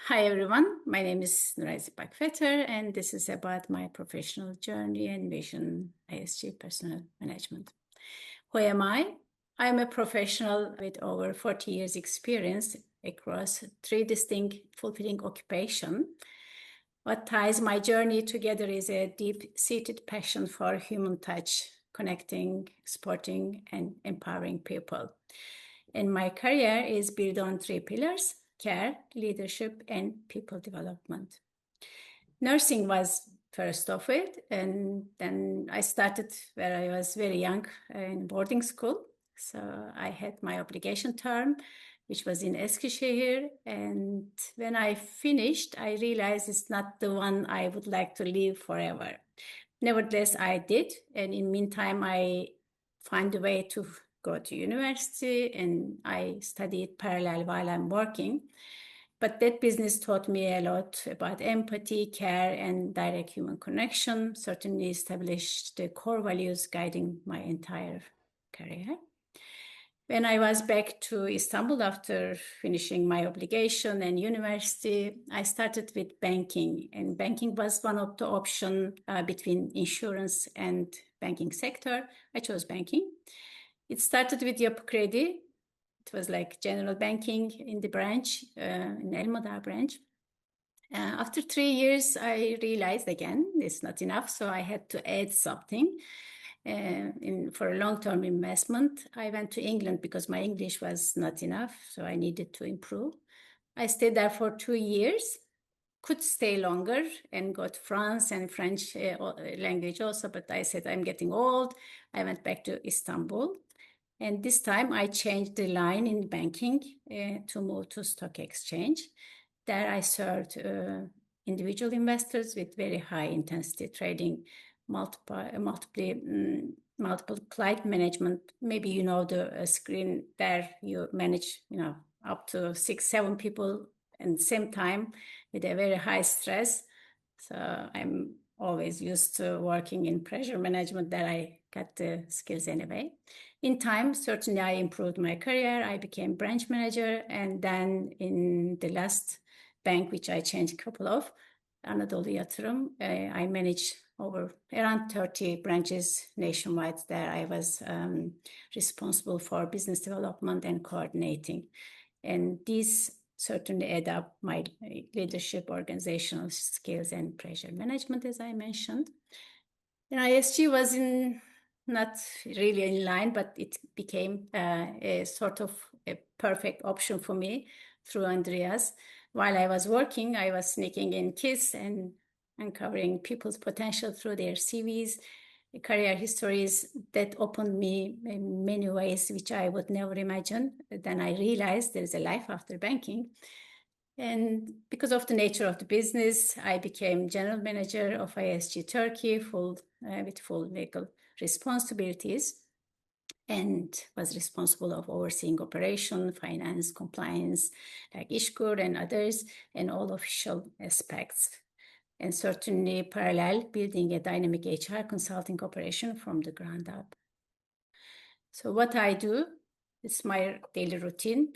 Hi everyone, my name is Nuray Zipak Vetr, and this is about my professional journey and vision, ISG Personal Management. Who am I? I'm a professional with over 40 years experience across 3 distinct fulfilling occupations. What ties my journey together is a deep-seated passion for human touch, connecting, supporting, and empowering people. And my career is built on 3 pillars: care, leadership, and people development. Nursing was first of it, and then I started where I was very young in boarding school. So I had my obligation term, which was in Eskişehir. And when I finished, I realized it's not the one I would like to live forever. Nevertheless, I did. And in the meantime, I found a way to go to university, and I studied parallel while I'm working. But that business taught me a lot about empathy, care, and direct human connection, certainly established the core values guiding my entire career. When I was back to Istanbul after finishing my obligation and university, I started with banking, and banking was one of the options between insurance and banking sector. I chose banking. It started with Yapı Kredi. It was like general banking in the branch, in Elmadağ branch. After 3 years, I realized again, it's not enough, so I had to add something. For a long-term investment, I went to England because my English was not enough, so I needed to improve. I stayed there for 2 years, could stay longer and got France and French language also, but I said I'm getting old. I went back to Istanbul. And this time I changed the line in banking to move to stock exchange. There I served individual investors with very high intensity trading, multiple client management. Maybe you know the screen there, you manage, up to 6-7 people at the same time with a very high stress. So I'm always used to working in pressure management, that I got the skills anyway. In time, certainly I improved my career. I became branch manager, and then in the last bank, which I changed a couple of, Anadolu Yatırım, I managed around 30 branches nationwide. There I was responsible for business development and coordinating. And these certainly add up my leadership, organizational skills, and pressure management, as I mentioned. And ISG was not really in line, but it became a sort of a perfect option for me through Andreas. While I was working, I was sneaking in kids and uncovering people's potential through their CVs, career histories that opened me in many ways, which I would never imagine. Then I realized there is a life after banking. And because of the nature of the business, I became general manager of ISG Turkey, with full legal responsibilities, and was responsible of overseeing operation, finance, compliance, like İşkur and others, and all official aspects. And certainly parallel, building a dynamic HR consulting operation from the ground up. So what I do, it's my daily routine.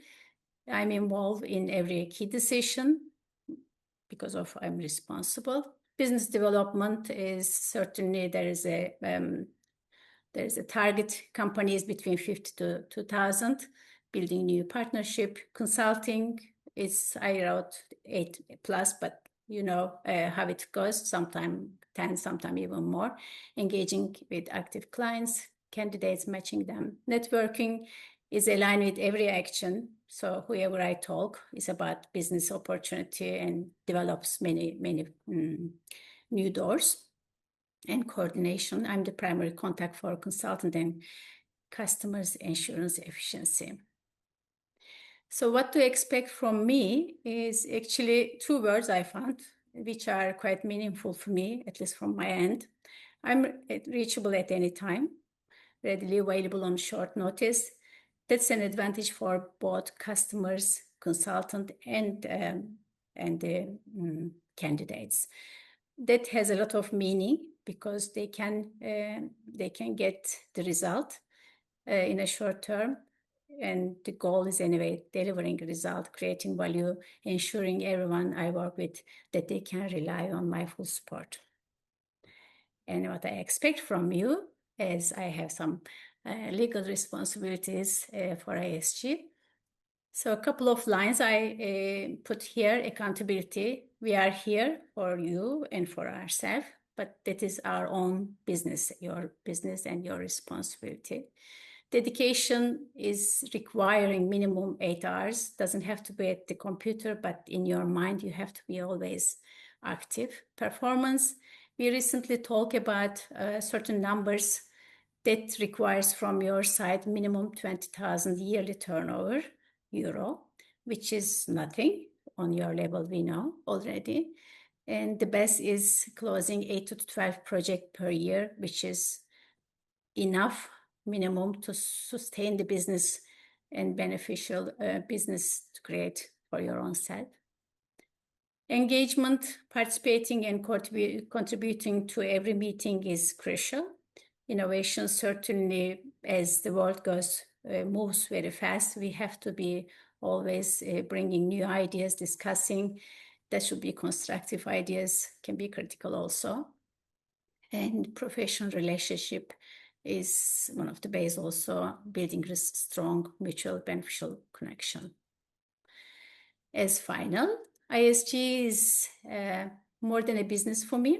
I'm involved in every key decision because of I'm responsible. Business development is certainly there is a target companies between 50 to 2,000, building new partnership. Consulting is I wrote 8 plus, but you know how it goes, sometimes 10, sometimes even more. Engaging with active clients, candidates, matching them. Networking is aligned with every action. So whoever I talk is about business opportunity and develops many new doors. And coordination, I'm the primary contact for consultant and customers' insurance efficiency. So what to expect from me is actually 2 words I found, which are quite meaningful for me, at least from my end. I'm reachable at any time, readily available on short notice. That's an advantage for both customers, consultant, and the candidates. That has a lot of meaning because they can get the result in a short term. and the goal is anyway delivering a result, creating value, ensuring everyone I work with that they can rely on my full support. And what I expect from you is I have some legal responsibilities for ISG. So a couple of lines I put here: accountability. We are here for you and for ourselves, but that is our own business, your business and your responsibility. Dedication is requiring minimum 8 hours. Doesn't have to be at the computer, but in your mind, you have to be always active. Performance. We recently talked about certain numbers that requires from your side minimum 20,000 yearly turnover euro, which is nothing on your level, we know already. And the best is closing 8 to 12 projects per year, which is enough minimum to sustain the business and beneficial business to create for your own self. Engagement, participating and contributing to every meeting is crucial. Innovation, certainly, as the world moves very fast, we have to be always bringing new ideas, discussing. That should be constructive ideas, can be critical also. And professional relationship is one of the base also, building a strong mutual beneficial connection. As final, ISG is more than a business for me.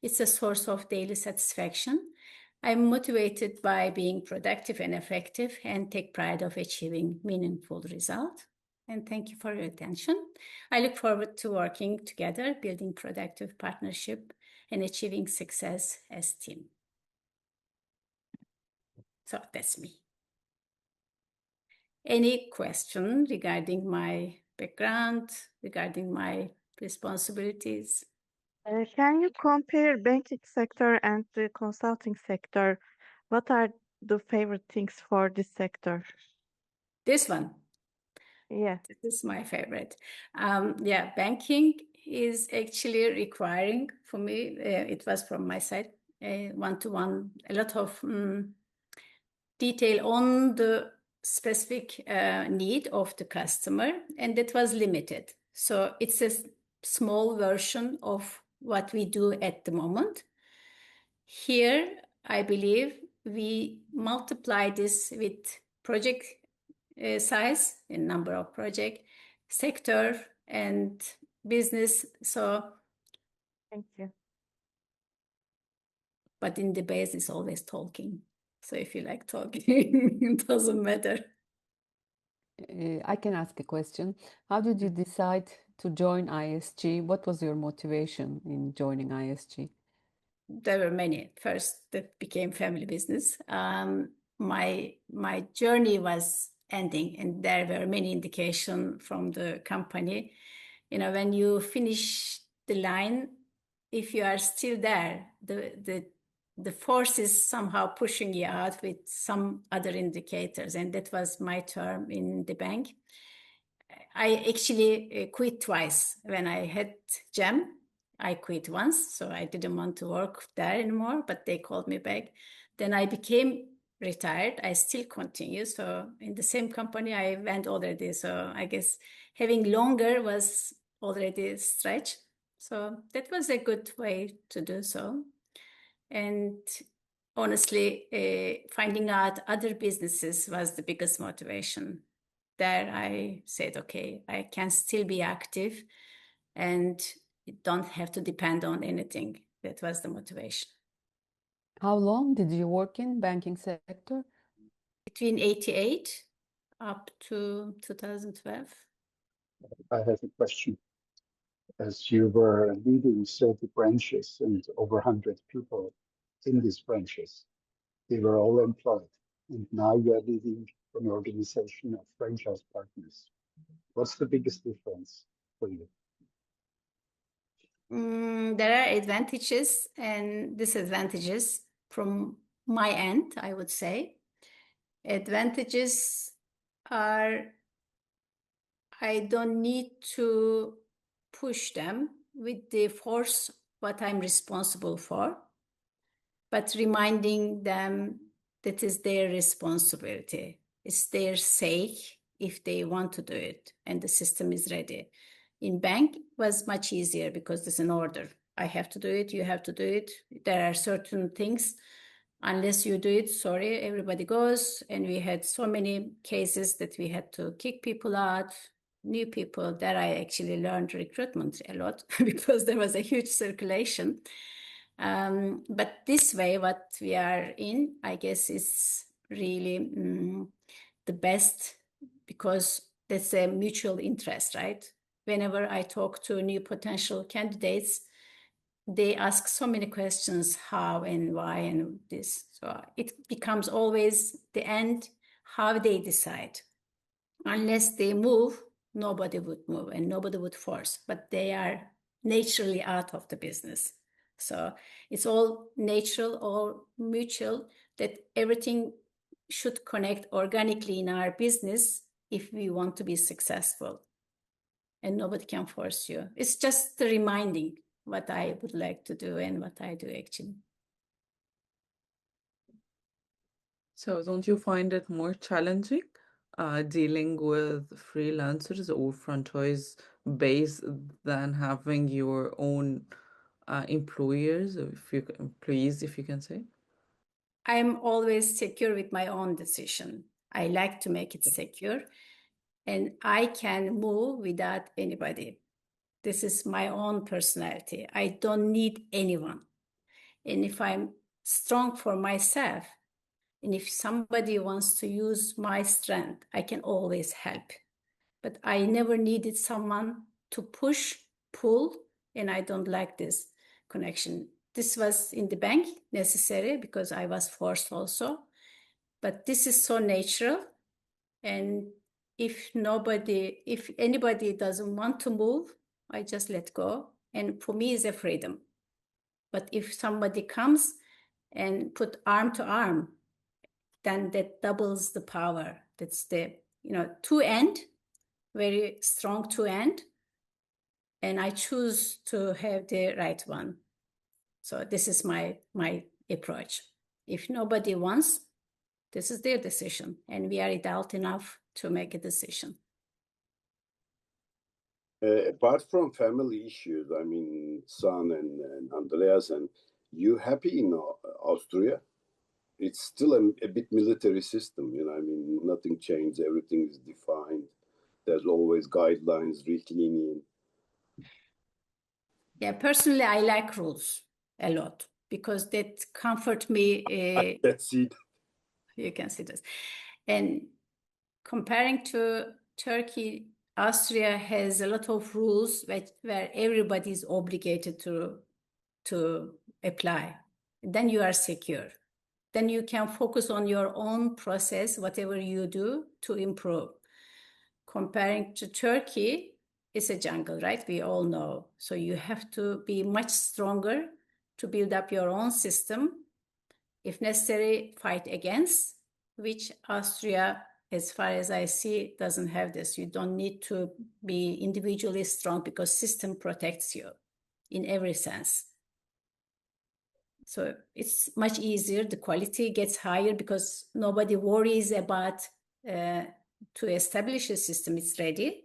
It's a source of daily satisfaction. I'm motivated by being productive and effective and take pride of achieving meaningful results. And thank you for your attention. I look forward to working together, building productive partnership and achieving success as a team. So that's me. Any question regarding my background, regarding my responsibilities? Can you compare banking sector and the consulting sector? What are the favorite things for this sector? This one. Yeah. This is my favorite. Yeah, banking is actually requiring for me, it was from my side, one-to-one, a lot of detail on the specific need of the customer, and that was limited. So it's a small version of what we do at the moment. Here, I believe we multiply this with project size and number of project, sector and business. So, Thank you. but in the base is always talking. So if you like talking, it doesn't matter. I can ask a question. How did you decide to join ISG? What was your motivation in joining ISG? There were many. First, that became family business. My journey was ending, and there were many indications from the company. When you finish the line, if you are still there, the force is somehow pushing you out with some other indicators, and that was my term in the bank. I actually quit twice. When I had GEM, I quit once, so I didn't want to work there anymore, but they called me back. Then I became retired. I still continue. So in the same company, I went already. So I guess having longer was already a stretch. So that was a good way to do so. And honestly, finding out other businesses was the biggest motivation. There I said, okay, I can still be active and don't have to depend on anything. That was the motivation. How long did you work in banking sector? Between 88 up to 2012. I have a question. As you were leading 30 branches and over 100 people in these branches, they were all employed. And now you are leading an organization of franchise partners. What's the biggest difference for you? There are advantages and disadvantages from my end, I would say. Advantages are I don't need to push them with the force what I'm responsible for, but reminding them that is their responsibility. It's their say if they want to do it and the system is ready. In bank it was much easier because there's an order. I have to do it, you have to do it. There are certain things, unless you do it, sorry, everybody goes. And we had so many cases that we had to kick people out, new people. That I actually learned recruitment a lot because there was a huge circulation. But this way, what we are in, I guess, is really the best, because that's a mutual interest, right? Whenever I talk to new potential candidates, they ask so many questions, how and why and this. So it becomes always the end, how they decide. Unless they move, nobody would move and nobody would force, but they are naturally out of the business. So it's all natural or mutual, that everything should connect organically in our business if we want to be successful. And nobody can force you. It's just the reminding what I would like to do and what I do actually. So don't you find it more challenging dealing with freelancers or franchise base than having your own employers, or employees, if you can say? I'm always secure with my own decision. I like to make it secure, and I can move without anybody. This is my own personality. I don't need anyone. And if I'm strong for myself, and if somebody wants to use my strength, I can always help. But I never needed someone to push, pull, and I don't like this connection. This was in the bank necessary because I was forced also. But this is so natural. And if anybody doesn't want to move, I just let go. And for me, it's a freedom. But if somebody comes and put arm to arm, then that doubles the power. That's the, two end, very strong two end. And I choose to have the right one. So this is my approach. If nobody wants, this is their decision. And we are adult enough to make a decision. Apart from family issues, I mean, son and Andreas, and you happy in Austria? It's still a bit military system, I mean, nothing changed, everything is defined. There's always guidelines, recleaning. Yeah, personally, I like rules a lot because that comfort me. That's it. You can see this. And comparing to Turkey, Austria has a lot of rules where everybody is obligated to apply. Then you are secure. Then you can focus on your own process, whatever you do to improve. Comparing to Turkey, it's a jungle, right? We all know. So you have to be much stronger to build up your own system. If necessary, fight against, which Austria, as far as I see, doesn't have this. You don't need to be individually strong because system protects you in every sense. So it's much easier. The quality gets higher because nobody worries about to establish a system it's ready.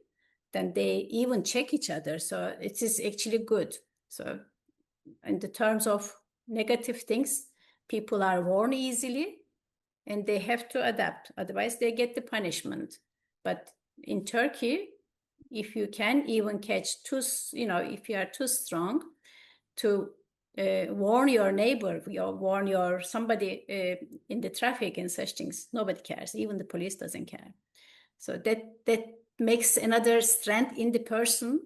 Then they even check each other. So it is actually good. So in the terms of negative things, people are warned easily and they have to adapt. Otherwise, they get the punishment. But in Turkey, if you can even catch if you are too strong to warn your neighbor, warn somebody in the traffic and such things, nobody cares. Even the police doesn't care. So that makes another strength in the person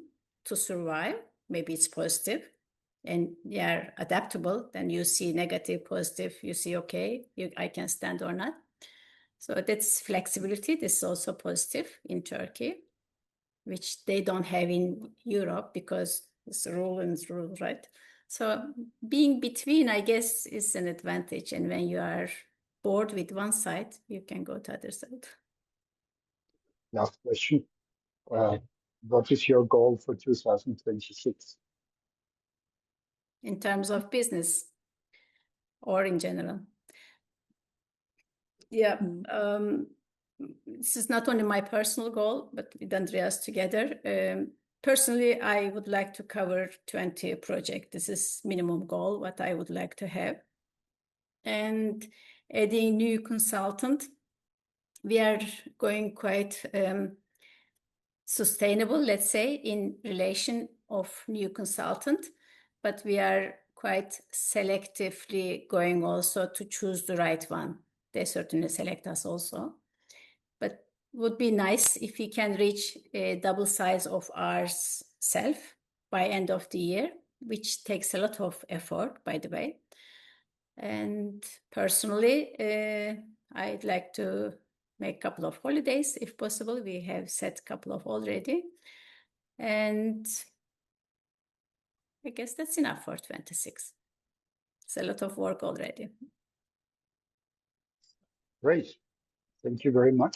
to survive. Maybe it's positive and they are adaptable. Then you see negative, positive, you see, okay, I can stand or not. So that's flexibility. This is also positive in Turkey, which they don't have in Europe because it's rule and rule, right? So being between, I guess, is an advantage. And when you are bored with one side, you can go to the other side. Last question. What is your goal for 2026? In terms of business or in general? Yeah. this is not only my personal goal, but with Andreas together. Personally, I would like to cover 20 projects. This is minimum goal, what I would like to have. And adding new consultant, we are going quite sustainable, let's say, in relation of new consultant, but we are quite selectively going also to choose the right one. They certainly select us also, but would be nice if we can reach a double size of ourself by end of the year, which takes a lot of effort, by the way. And personally, I'd like to make a couple of holidays if possible. We have set a couple of already. And I guess that's enough for 26. It's a lot of work already. Great. Thank you very much.